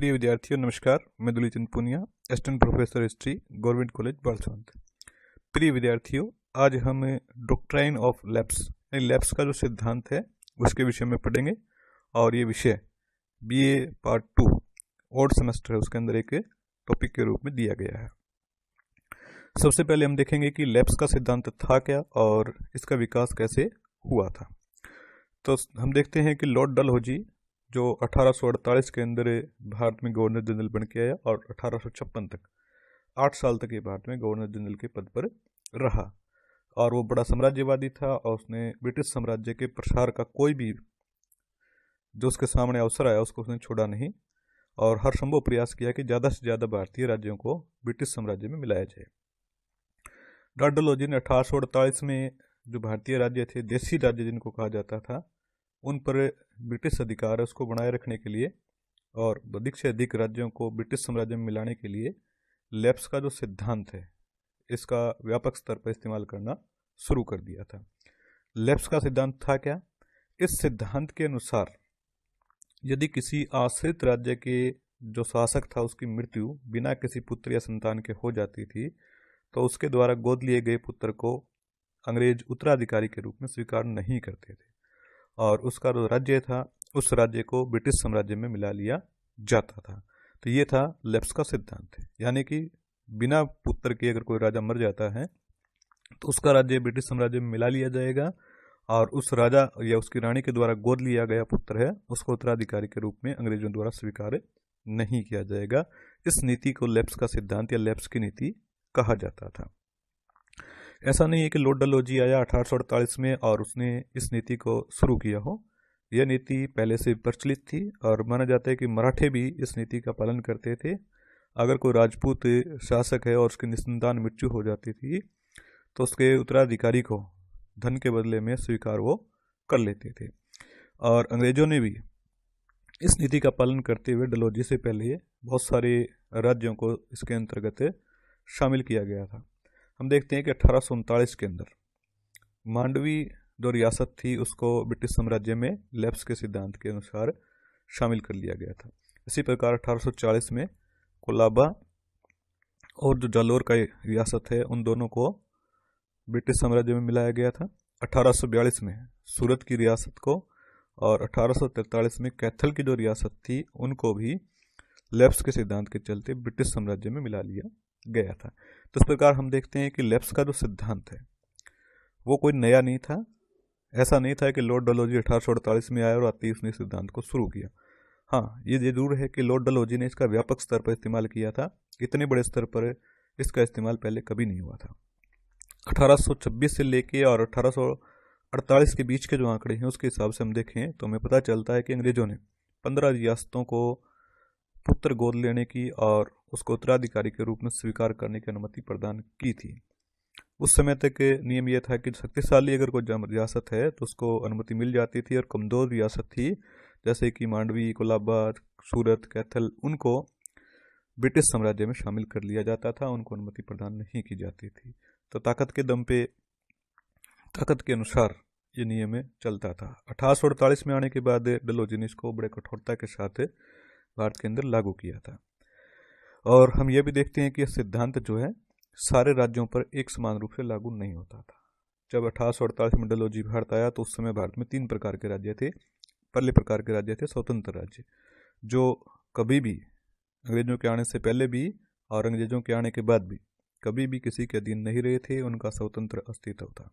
प्रिय विद्यार्थियों नमस्कार। मैं Dulichand Punia, assistant professor history, government college Balsant. प्रिय विद्यार्थियों, आज हम डॉक्ट्राइन ऑफ लैप्स यानी लैप्स का जो सिद्धांत है उसके विषय में पढ़ेंगे। और ये विषय बीए पार्ट 2 ओल्ड सेमेस्टर है, उसके अंदर एक टॉपिक के रूप में दिया गया है। सबसे पहले हम देखेंगे कि लैप्स का सिद्धांत था क्या और इसका विकास कैसे हुआ था। तो हम देखते हैं कि लॉर्ड डलहौजी जो 1848 के अंदर भारत में गवर्नर जनरल बन के आया और 1856 तक 8 साल तक ये भारत में गवर्नर जनरल के पद पर रहा। और वो बड़ा साम्राज्यवादी था और उसने ब्रिटिश साम्राज्य के प्रसार का कोई भी जो उसके सामने अवसर आया उसको उसने छोड़ा नहीं और हर संभव प्रयास किया कि ज़्यादा से ज़्यादा भारतीय राज्यों को ब्रिटिश साम्राज्य में मिलाया जाए। लॉर्ड डलहौजी ने 1848 में जो भारतीय राज्य थे, देसी राज्य जिनको कहा जाता था, उन पर ब्रिटिश अधिकार है उसको बनाए रखने के लिए और अधिक से अधिक राज्यों को ब्रिटिश साम्राज्य में मिलाने के लिए लैप्स का जो सिद्धांत है इसका व्यापक स्तर पर इस्तेमाल करना शुरू कर दिया था। लैप्स का सिद्धांत था क्या? इस सिद्धांत के अनुसार यदि किसी आश्रित राज्य के जो शासक था उसकी मृत्यु बिना किसी पुत्र या संतान के हो जाती थी तो उसके द्वारा गोद लिए गए पुत्र को अंग्रेज उत्तराधिकारी के रूप में स्वीकार नहीं करते थे और उसका जो राज्य था उस राज्य को ब्रिटिश साम्राज्य में मिला लिया जाता था। तो ये था लैप्स का सिद्धांत, यानी कि बिना पुत्र के अगर कोई राजा मर जाता है तो उसका राज्य ब्रिटिश साम्राज्य में मिला लिया जाएगा और उस राजा या उसकी रानी के द्वारा गोद लिया गया पुत्र है उसको उत्तराधिकारी के रूप में अंग्रेजों द्वारा स्वीकार नहीं किया जाएगा। इस नीति को लैप्स का सिद्धांत या लैप्स की नीति कहा जाता था। ऐसा नहीं है कि लॉर्ड डलहौजी आया 1848 में और उसने इस नीति को शुरू किया हो। यह नीति पहले से प्रचलित थी और माना जाता है कि मराठे भी इस नीति का पालन करते थे। अगर कोई राजपूत शासक है और उसकी निसंतान मृत्यु हो जाती थी तो उसके उत्तराधिकारी को धन के बदले में स्वीकार वो कर लेते थे। और अंग्रेजों ने भी इस नीति का पालन करते हुए डलहौजी से पहले बहुत सारे राज्यों को इसके अंतर्गत शामिल किया गया था। हम देखते हैं कि 1839 के अंदर मांडवी जो रियासत थी उसको ब्रिटिश साम्राज्य में लैप्स के सिद्धांत के अनुसार शामिल कर लिया गया था। इसी प्रकार 1840 में कोलाबा और जो जालोर का रियासत है उन दोनों को ब्रिटिश साम्राज्य में मिलाया गया था। 1842 में सूरत की रियासत को और 1843 में कैथल की जो रियासत थी उनको भी लैप्स के सिद्धांत के चलते ब्रिटिश साम्राज्य में मिला लिया गया था। तो इस प्रकार हम देखते हैं कि लैप्स का जो सिद्धांत है वो कोई नया नहीं था। ऐसा नहीं था कि लॉर्ड डलहौजी 1848 में आया और आते ही उसने सिद्धांत को शुरू किया। हाँ, ये जरूर है कि लॉर्ड डलहौजी ने इसका व्यापक स्तर पर इस्तेमाल किया था। इतने बड़े स्तर पर इसका इस्तेमाल पहले कभी नहीं हुआ था। 1826 से लेके और 1848 के बीच के जो आंकड़े हैं उसके हिसाब से हम देखें तो हमें पता चलता है कि अंग्रेजों ने 15 रियासतों को पुत्र गोद लेने की और उसको उत्तराधिकारी के रूप में स्वीकार करने की अनुमति प्रदान की थी। उस समय तक नियम यह था कि शक्तिशाली अगर कोई रियासत है तो उसको अनुमति मिल जाती थी और कमजोर रियासत थी जैसे कि मांडवी, कोलाबा, सूरत, कैथल, उनको ब्रिटिश साम्राज्य में शामिल कर लिया जाता था, उनको अनुमति प्रदान नहीं की जाती थी। तो ताकत के दम पे, ताकत के अनुसार ये नियम चलता था। 1848 में आने के बाद डलहौजी ने इसको बड़े कठोरता के साथ भारत के अंदर लागू किया था। और हम ये भी देखते हैं कि यह सिद्धांत जो है सारे राज्यों पर एक समान रूप से लागू नहीं होता था। जब 1848 में डलहौजी भारत आया तो उस समय भारत में 3 प्रकार के राज्य थे। पहले प्रकार के राज्य थे स्वतंत्र राज्य, जो कभी भी अंग्रेजों के आने से पहले भी और अंग्रेजों के आने के बाद भी कभी भी किसी के अधीन नहीं रहे थे, उनका स्वतंत्र अस्तित्व था।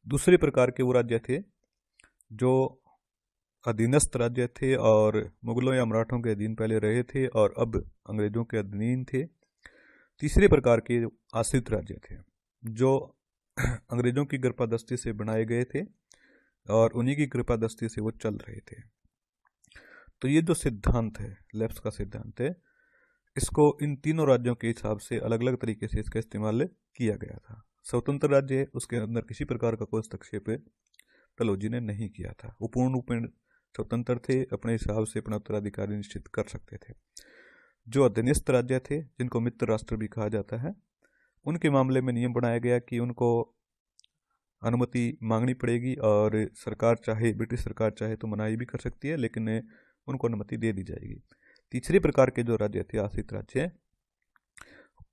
दूसरे प्रकार के वो राज्य थे जो अधीनस्थ राज्य थे और मुगलों या मराठों के अधीन पहले रहे थे और अब अंग्रेजों के अधीन थे। तीसरे प्रकार के आश्रित राज्य थे जो अंग्रेजों की कृपादस्ती से बनाए गए थे और उन्हीं की कृपादस्ती से वो चल रहे थे। तो ये जो सिद्धांत है, लैप्स का सिद्धांत है, इसको इन तीनों राज्यों के हिसाब से अलग अलग तरीके से इसका इस्तेमाल किया गया था। स्वतंत्र राज्य है, उसके अंदर किसी प्रकार का कोई हस्तक्षेप डलहौजी ने नहीं किया था। वो पूर्ण रूप में स्वतंत्र थे, अपने हिसाब से अपना उत्तराधिकारी निश्चित कर सकते थे। जो अधीनस्थ राज्य थे, जिनको मित्र राष्ट्र भी कहा जाता है, उनके मामले में नियम बनाया गया कि उनको अनुमति मांगनी पड़ेगी और सरकार चाहे, ब्रिटिश सरकार चाहे तो मनाही भी कर सकती है, लेकिन उनको अनुमति दे दी जाएगी। तीसरे प्रकार के जो राज्य थे, आश्रित राज्य,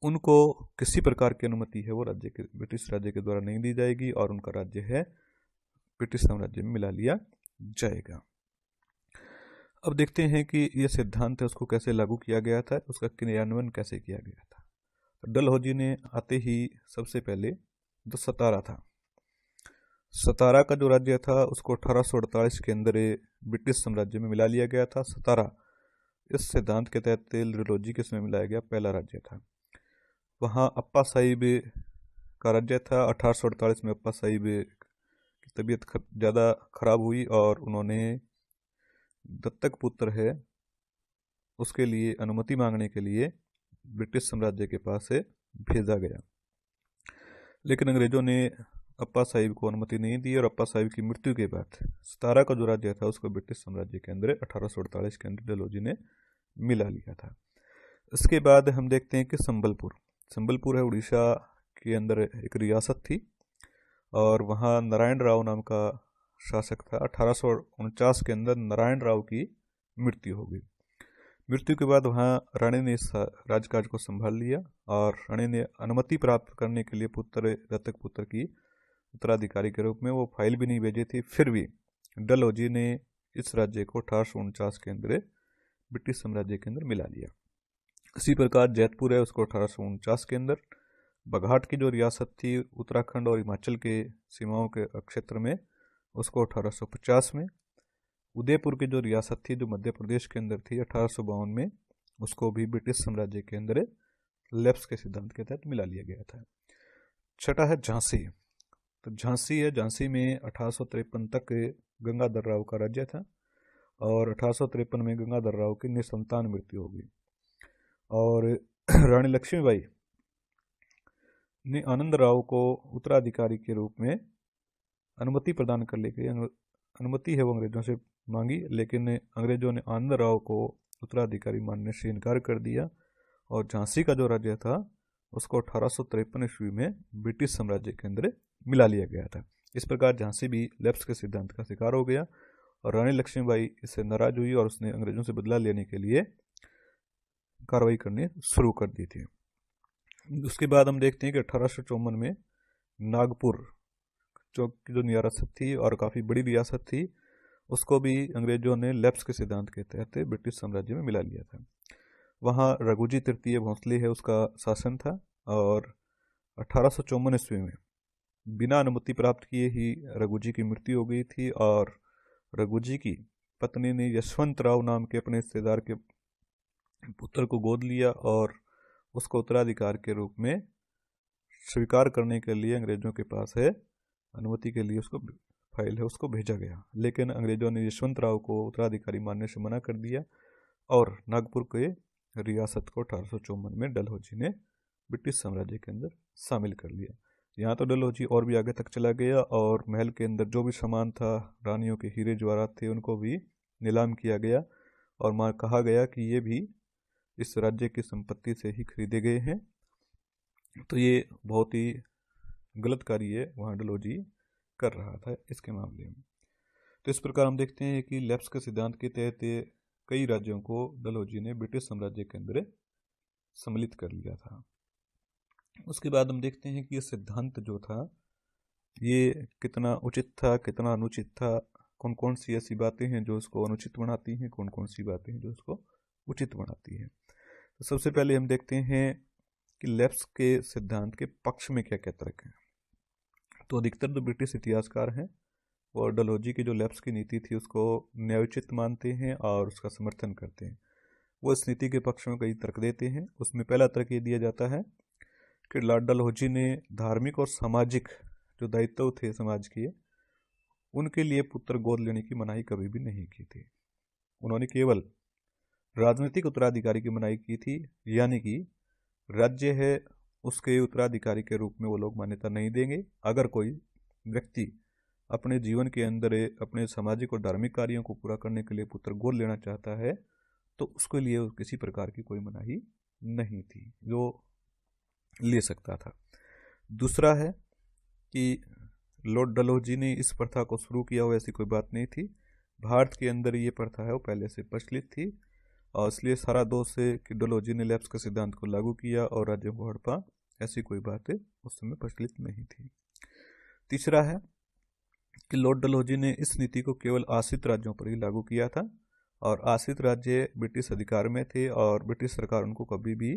उनको किसी प्रकार की अनुमति है वो राज्य के ब्रिटिश राज्य के द्वारा नहीं दी जाएगी और उनका राज्य है ब्रिटिश साम्राज्य में मिला लिया जाएगा। अब देखते हैं कि यह सिद्धांत है उसको कैसे लागू किया गया था, उसका क्रियान्वयन कैसे किया गया था। तो डलहौजी ने आते ही सबसे पहले जो सतारा था, सतारा का जो राज्य था उसको 1848 के अंदर ब्रिटिश साम्राज्य में मिला लिया गया था। सतारा इस सिद्धांत के तहत डलहौजी के समय मिलाया गया पहला राज्य था। वहाँ अप्पा साहिब का राज्य था। 1848 में अप्पा साहिब की तबीयत ज़्यादा खराब हुई और उन्होंने दत्तक पुत्र है उसके लिए अनुमति मांगने के लिए ब्रिटिश साम्राज्य के पास से भेजा गया, लेकिन अंग्रेजों ने अप्पा साहिब को अनुमति नहीं दी और अप्पा साहिब की मृत्यु के बाद सतारा का जो राज्य था उसको ब्रिटिश साम्राज्य के अंदर 1848 के अंदर डलहौजी ने मिला लिया था। इसके बाद हम देखते हैं कि संबलपुर है उड़ीसा के अंदर एक रियासत थी और वहाँ नारायण राव नाम का शासक था। 1849 के अंदर नारायण राव की मृत्यु हो गई। मृत्यु के बाद वहाँ रानी ने इस राजकाज को संभाल लिया और रानी ने अनुमति प्राप्त करने के लिए दत्तक पुत्र की उत्तराधिकारी के रूप में वो फाइल भी नहीं भेजी थी। फिर भी डलहौजी ने इस राज्य को 1849 के अंदर ब्रिटिश साम्राज्य के अंदर मिला लिया। इसी प्रकार जैतपुर है उसको 1849 के अंदर, बघाट की जो रियासत थी उत्तराखंड और हिमाचल के सीमाओं के क्षेत्र में उसको 1850 में, उदयपुर की जो रियासत थी जो मध्य प्रदेश के अंदर थी 1852 में, उसको भी ब्रिटिश साम्राज्य के अंदर लेप्स के सिद्धांत के तहत मिला लिया गया था। छठा है झांसी। तो झांसी है, झांसी में 1853 तक गंगाधर राव का राज्य था और 1853 में गंगाधर राव की निसंतान मृत्यु हो गई और रानी लक्ष्मीबाई ने आनंद राव को उत्तराधिकारी के रूप में अनुमति प्रदान करने के लिए अनुमति है वो अंग्रेजों से मांगी, लेकिन अंग्रेजों ने आनंद राव को उत्तराधिकारी मानने से इनकार कर दिया और झांसी का जो राज्य था उसको 1853 ईस्वी में ब्रिटिश साम्राज्य के अंदर मिला लिया गया था। इस प्रकार झांसी भी लेप्स के सिद्धांत का शिकार हो गया और रानी लक्ष्मीबाई इससे नाराज हुई और उसने अंग्रेजों से बदला लेने के लिए कार्रवाई करनी शुरू कर दी थी। उसके बाद हम देखते हैं कि 1854 में नागपुर जो रियासत थी और काफ़ी बड़ी रियासत थी उसको भी अंग्रेजों ने लेप्स के सिद्धांत के तहत ब्रिटिश साम्राज्य में मिला लिया था। वहाँ रघुजी तृतीय भोंसले है उसका शासन था और 1854 ईस्वी में बिना अनुमति प्राप्त किए ही रघुजी की मृत्यु हो गई थी और रघुजी की पत्नी ने यशवंत राव नाम के अपने रिश्तेदार के पुत्र को गोद लिया और उसको उत्तराधिकार के रूप में स्वीकार करने के लिए अंग्रेजों के पास है अनुमति के लिए उसको फाइल है उसको भेजा गया, लेकिन अंग्रेजों ने यशवंत राव को उत्तराधिकारी मानने से मना कर दिया और नागपुर के रियासत को 1854 में डलहौजी ने ब्रिटिश साम्राज्य के अंदर शामिल कर लिया। यहाँ तो डलहौजी और भी आगे तक चला गया और महल के अंदर जो भी सामान था, रानियों के हीरे जवाहरात थे, उनको भी नीलाम किया गया और कहा गया कि ये भी इस राज्य की संपत्ति से ही खरीदे गए हैं। तो ये बहुत ही गलत कार्य वहाँ डलहौजी कर रहा था इसके मामले में। तो इस प्रकार हम देखते हैं कि लेप्स के सिद्धांत के तहत कई राज्यों को डलहौजी ने ब्रिटिश साम्राज्य के अंदर सम्मिलित कर लिया था। उसके बाद हम देखते हैं कि ये सिद्धांत जो था ये कितना उचित था, कितना अनुचित था, कौन कौन सी ऐसी बातें हैं जो उसको अनुचित बनाती हैं, कौन कौन सी बातें हैं जो उसको उचित बनाती हैं। तो सबसे पहले हम देखते हैं कि लेप्स के सिद्धांत के पक्ष में क्या क्या तर्क हैं। तो अधिकतर जो ब्रिटिश इतिहासकार हैं वो डलहौजी की जो लेप्स की नीति थी उसको न्यायोचित मानते हैं और उसका समर्थन करते हैं। वो इस नीति के पक्ष में कई तर्क देते हैं। उसमें पहला तर्क ये दिया जाता है कि लॉर्ड डलहौजी ने धार्मिक और सामाजिक जो दायित्व थे समाज के, उनके लिए पुत्र गोद लेने की मनाही कभी भी नहीं की थी। उन्होंने केवल राजनीतिक उत्तराधिकारी की मनाही की थी, यानी कि राज्य है उसके उत्तराधिकारी के रूप में वो लोग मान्यता नहीं देंगे। अगर कोई व्यक्ति अपने जीवन के अंदर अपने सामाजिक और धार्मिक कार्यों को पूरा करने के लिए पुत्र गोद लेना चाहता है तो उसके लिए किसी प्रकार की कोई मनाही नहीं थी, जो ले सकता था। दूसरा है कि लॉर्ड डलहौजी ने इस प्रथा को शुरू किया हो ऐसी कोई बात नहीं थी। भारत के अंदर ये प्रथा है वो पहले से प्रचलित थी और इसलिए सारा दोष है कि डलहौजी ने लैप्स के सिद्धांत को लागू किया और राज्यों को हड़पा। ऐसी कोई बात उस समय प्रचलित नहीं थी। तीसरा है कि लॉर्ड डलहौजी ने इस नीति को केवल आश्रित राज्यों पर ही लागू किया था और आश्रित राज्य ब्रिटिश अधिकार में थे और ब्रिटिश सरकार उनको कभी भी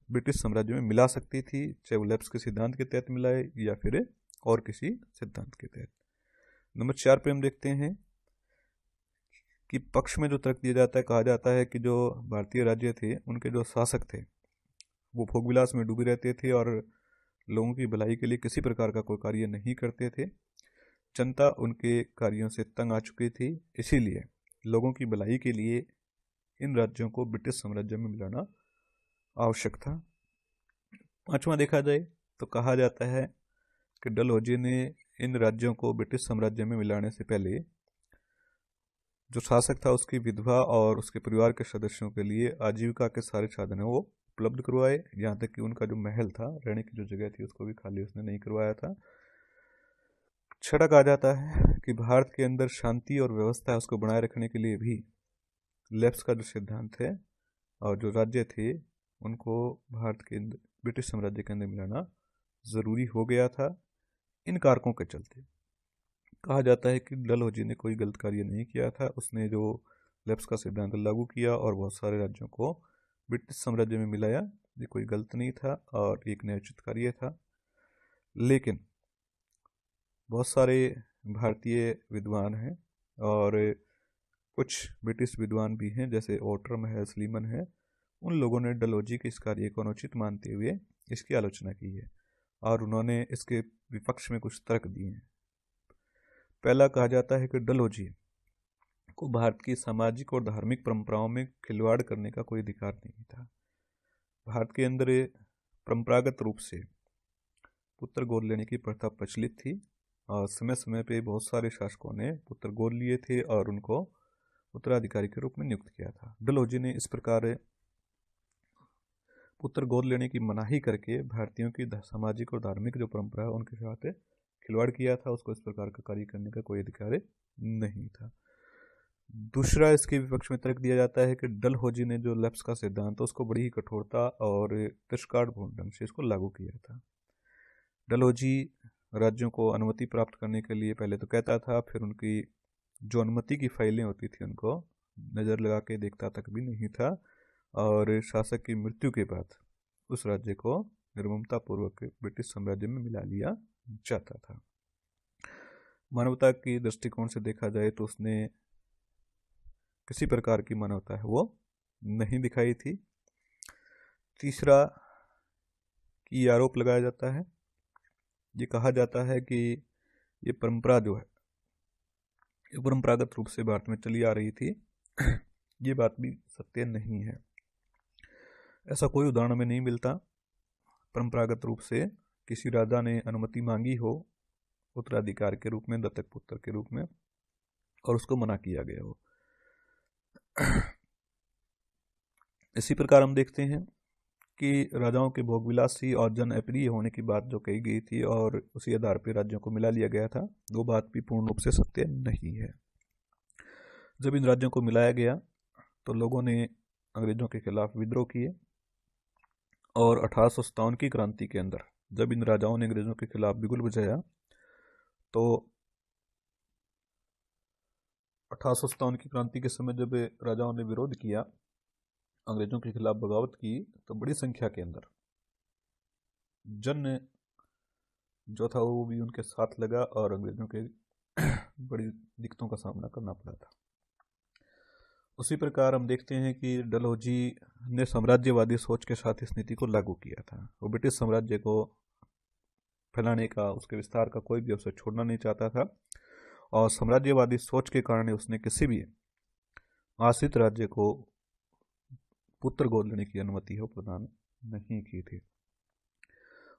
ब्रिटिश साम्राज्य में मिला सकती थी, चाहे वो लैप्स के सिद्धांत के तहत मिलाए या फिर और किसी सिद्धांत के तहत। नंबर 4 पे हम देखते हैं कि पक्ष में जो तर्क दिया जाता है, कहा जाता है कि जो भारतीय राज्य थे उनके जो शासक थे वो भोगविलास में डूबे रहते थे और लोगों की भलाई के लिए किसी प्रकार का कोई कार्य नहीं करते थे। जनता उनके कार्यों से तंग आ चुकी थी, इसीलिए लोगों की भलाई के लिए इन राज्यों को ब्रिटिश साम्राज्य में मिलाना आवश्यक था। 5वां देखा जाए तो कहा जाता है कि डलहौजी ने इन राज्यों को ब्रिटिश साम्राज्य में मिलाने से पहले जो शासक था उसकी विधवा और उसके परिवार के सदस्यों के लिए आजीविका के सारे साधन वो उपलब्ध करवाए, यहाँ तक कि उनका जो महल था, रहने की जो जगह थी, उसको भी खाली उसने नहीं करवाया था। 6 कहा जाता है कि भारत के अंदर शांति और व्यवस्था है उसको बनाए रखने के लिए भी लैप्स का जो सिद्धांत है और जो राज्य थे उनको भारत के ब्रिटिश साम्राज्य के अंदर मिलाना ज़रूरी हो गया था। इन कारकों के चलते कहा जाता है कि डलहौजी ने कोई गलत कार्य नहीं किया था, उसने जो लैप्स का सिद्धांत लागू किया और बहुत सारे राज्यों को ब्रिटिश साम्राज्य में मिलाया, ये कोई गलत नहीं था और एक न्यायोचित कार्य था। लेकिन बहुत सारे भारतीय विद्वान हैं और कुछ ब्रिटिश विद्वान भी हैं, जैसे ओटरम है, स्लीमन है, उन लोगों ने डलहौजी के इस कार्य को अनुचित मानते हुए इसकी आलोचना की है और उन्होंने इसके विपक्ष में कुछ तर्क दिए हैं। पहला कहा जाता है कि डलहौजी को भारत की सामाजिक और धार्मिक परंपराओं में खिलवाड़ करने का कोई अधिकार नहीं था। भारत के अंदर परंपरागत रूप से पुत्र गोद लेने की प्रथा प्रचलित थी और समय समय पे बहुत सारे शासकों ने पुत्र गोद लिए थे और उनको उत्तराधिकारी के रूप में नियुक्त किया था। डलहौजी ने इस प्रकार पुत्र गोद लेने की मनाही करके भारतीयों की सामाजिक और धार्मिक जो परंपरा है उनके साथ खिलवाड़ किया था। उसको इस प्रकार का कार्य करने का कोई अधिकार नहीं था। दूसरा इसके विपक्ष में तर्क दिया जाता है कि डलहौजी ने जो लैप्स का सिद्धांत उसको बड़ी ही कठोरता और तिरस्कारपूर्ण ढंग से इसको लागू किया था। डलहौजी राज्यों को अनुमति प्राप्त करने के लिए पहले तो कहता था, फिर उनकी जो अनुमति की फाइलें होती थी उनको नज़र लगा के देखता तक भी नहीं था और शासक की मृत्यु के बाद उस राज्य को निर्ममता पूर्वक ब्रिटिश साम्राज्य में मिला लिया जाता था। मानवता की दृष्टिकोण से देखा जाए तो उसने किसी प्रकार की मानवता है वो नहीं दिखाई थी। तीसरा कि आरोप लगाया जाता है, ये कहा जाता है कि ये परंपरा जो है ये परंपरागत रूप से भारत में चली आ रही थी। ये बात भी सत्य नहीं है। ऐसा कोई उदाहरण में नहीं मिलता परंपरागत रूप से किसी राजा ने अनुमति मांगी हो उत्तराधिकार के रूप में, दत्तक पुत्र के रूप में, और उसको मना किया गया हो। इसी प्रकार हम देखते हैं कि राजाओं के भोगविलासी और जन अप्रिय होने की बात जो कही गई थी और उसी आधार पर राज्यों को मिला लिया गया था, वो बात भी पूर्ण रूप से सत्य नहीं है। जब इन राज्यों को मिलाया गया तो लोगों ने अंग्रेजों के खिलाफ विद्रोह किए और 1857 की क्रांति के अंदर जब इन राजाओं ने अंग्रेजों के खिलाफ बिगुल बजाया तो 1857 की क्रांति के समय जब राजाओं ने विरोध किया, अंग्रेजों के खिलाफ बगावत की, तो बड़ी संख्या के अंदर जन जो था वो भी उनके साथ लगा और अंग्रेजों के बड़ी दिक्कतों का सामना करना पड़ा था। उसी प्रकार हम देखते हैं कि डलहौजी ने साम्राज्यवादी सोच के साथ इस नीति को लागू किया था। वो ब्रिटिश साम्राज्य को फैलाने का, उसके विस्तार का कोई भी अवसर छोड़ना नहीं चाहता था और साम्राज्यवादी सोच के कारण उसने किसी भी आश्रित राज्य को पुत्र गोद लेने की अनुमति हो प्रदान नहीं की थी।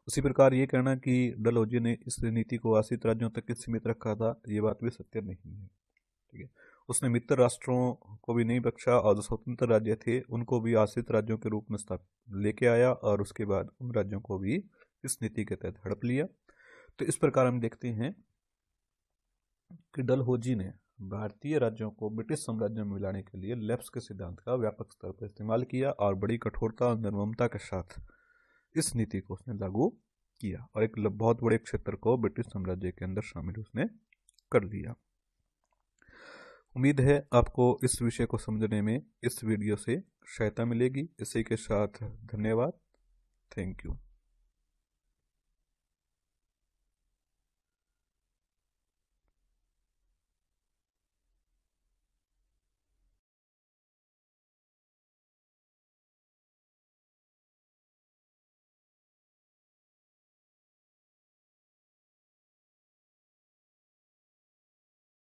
उसी प्रकार ये कहना कि डलहौजी ने इस नीति को आश्रित राज्यों तक सीमित रखा था, ये बात भी सत्य नहीं है। ठीक है, उसने मित्र राष्ट्रों को भी नहीं बख्शा और जो स्वतंत्र राज्य थे उनको भी आश्रित राज्यों के रूप में लेके आया और उसके बाद उन राज्यों को भी इस नीति के तहत हड़प लिया। तो इस प्रकार हम देखते हैं कि डलहौजी ने भारतीय राज्यों को ब्रिटिश साम्राज्य में मिलाने के लिए लेप्स के सिद्धांत का व्यापक स्तर पर इस्तेमाल किया और बड़ी कठोरता और निर्ममता के साथ इस नीति को उसने लागू किया और एक बहुत बड़े क्षेत्र को ब्रिटिश साम्राज्य के अंदर शामिल उसने कर लिया। उम्मीद है आपको इस विषय को समझने में इस वीडियो से सहायता मिलेगी। इसी के साथ धन्यवाद। Thank you.